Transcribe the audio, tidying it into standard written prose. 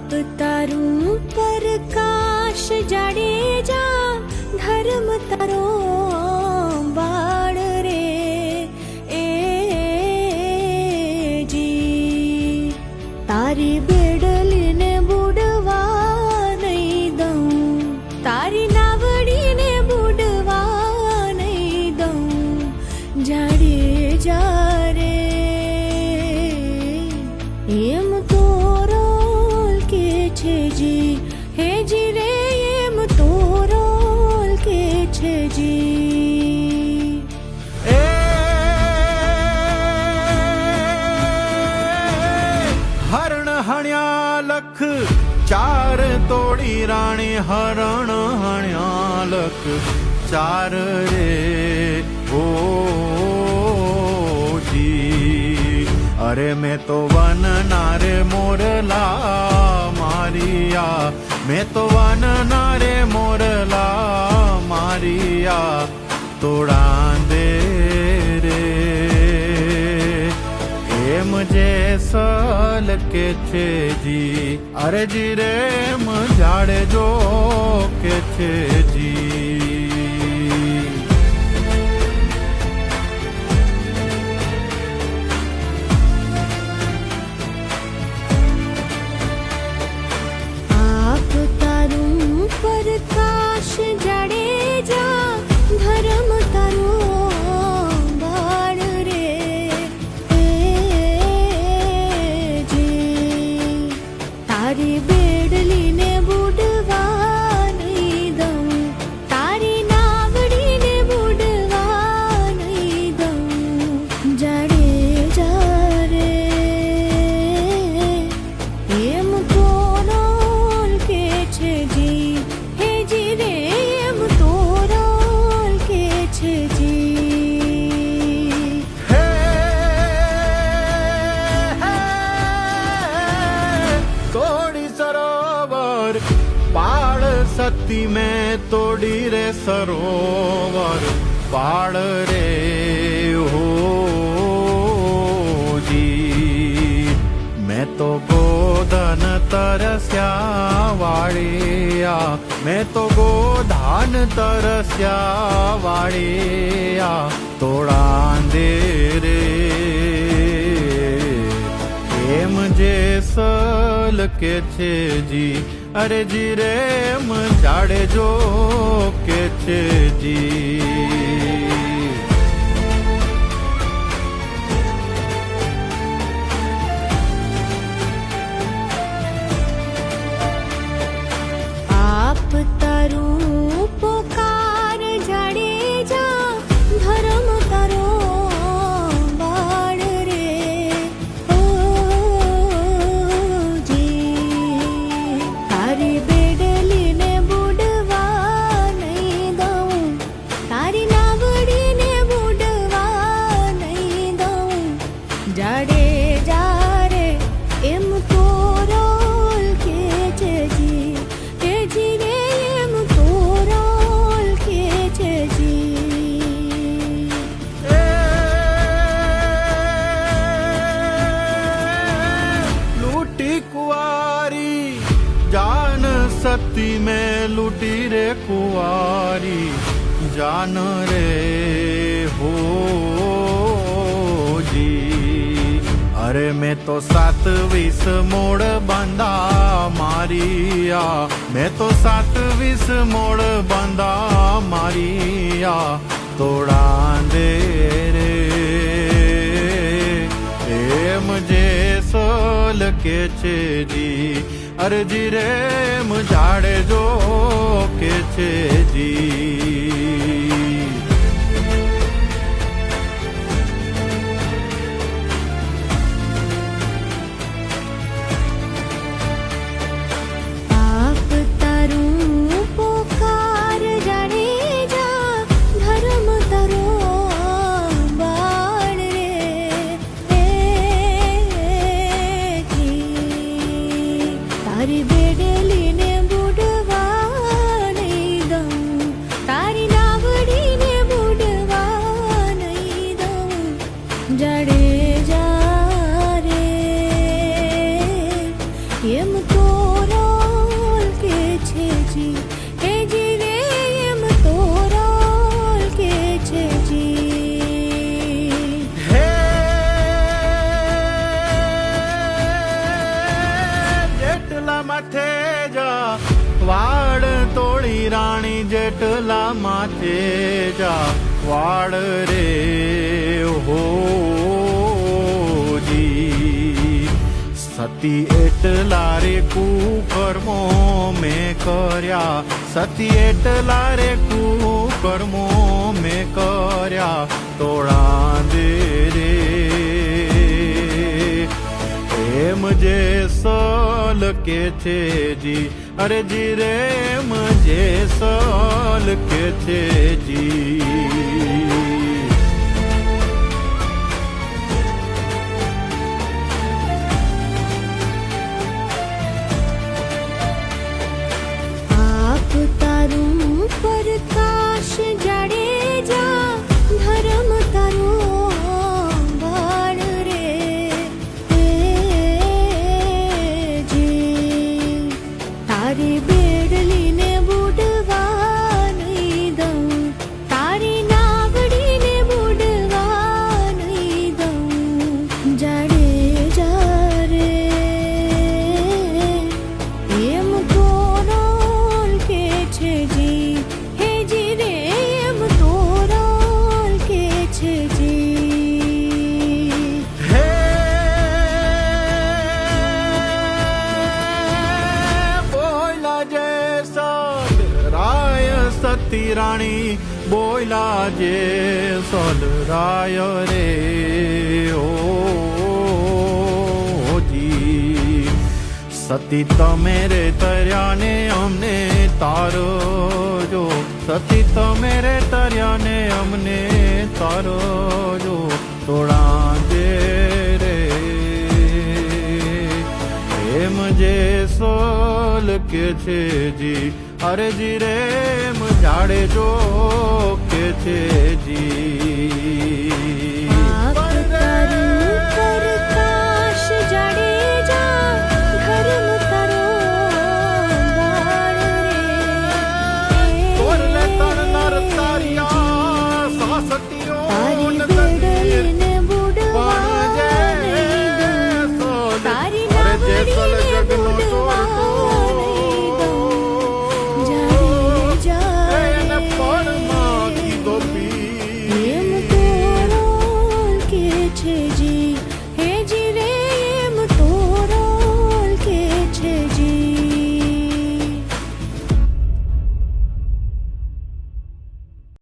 आप तारू प्रकाश जाडेजा धर्म तारो बाळ रे ए जी तारी बेडलीने बुडवा नहीं दऊं तारी नावडीने बुडवा नहीं दऊं जाडेजा रे एम तो रोल के छे जी हे जी रे एम तो रोल के छे जी ए हरण हण्या लख चार तोड़ी राणी हरण हण्या लख चार रे ओ जी अरे मैं तो वन नारे मोरला मारिया मैं तो वन नारे मोरला मारिया तोड़ा दे रे एम जे सल के छे जी अरे जी रे जाड़े जो के छे जी आप तारू प्रकाश जाडेजा धर्म तारो बाळ रे ए जी तारी बेडलीने बुडवा नहीं दऊं तारी नावडीने बुडवा नहीं दऊं जाडेजा रे एम तो रोल के छे जी हे जी रे एम तो रोल के छे जी हे तोड़ी सरोवर पाड़ सती में तोड़ी रे सरोवर पाड़ रे हो जी मैं तो गोधन तरस्या वाड़िया मैं तो गोधान तरस्या वाड़िया तोड़ा दे रे एम जे सल के छे जी अरे जी रे एम जाड़े जो के छे जी आप तारू पुकार जाडेजा धर्म तारो बाळ रे ओ जी तारी बेडलीने बुडवा नहीं दऊं तारी नावडीने बुडवा नहीं दऊं जाडेजा रे एम तो रोल के छे जी हे जी रे एम तो रोल के छे जी लूटी कुआरी जान सती में लूटी रे कुआरी जान रे हो जी अरे मैं तो 7-20 मोड़ बंदा मारिया मैं तो 7-20 मोड़ बंदा मारिया तोड़ा दे रे एम जे सोल के छे जी अरे जी रे जाड़े जो के छे जी आप तारू पुकार जाडेजा धर्म तारो बाळ रे ए जी तारी बेडलीने बुडवा नहीं दऊं तारी नावडीने बुडवा नहीं दऊं जाडेजा रे એમ તો એટલા માથે જા વાળ રે હો જી સતી એટલા રે કુકર્મો મેં કર્યા સતી એટલા રે કુકર્મો મેં કર્યા તોળા દે રે એમ જે સલ કે છે જી અરે જી રે એમ જે સલ કે છે જી આપ તારું પ્રકાશ જાડેજા ધર્મ તારો બાળ રે જી તારી બેડલીને બુડવા નહીં દઉં તારી નાગડીને બુડવા નહીં દઉં જાડેજા રે એમ તોરલ કે છે જી હે જી રે એમ તોરલ કે છે જી હે બોયલા જે સલરાય સતી રાણી બોયલા જે સલરાય રે ઓ જી સતી તમે રે તર્યાને અમને તારો જો સતી તમે રે તર્યાને અમને તારો જો તોળા દે રે એમ જે સોલ કે છે જી અરે જી રે એમ જાડે જો કે છે જી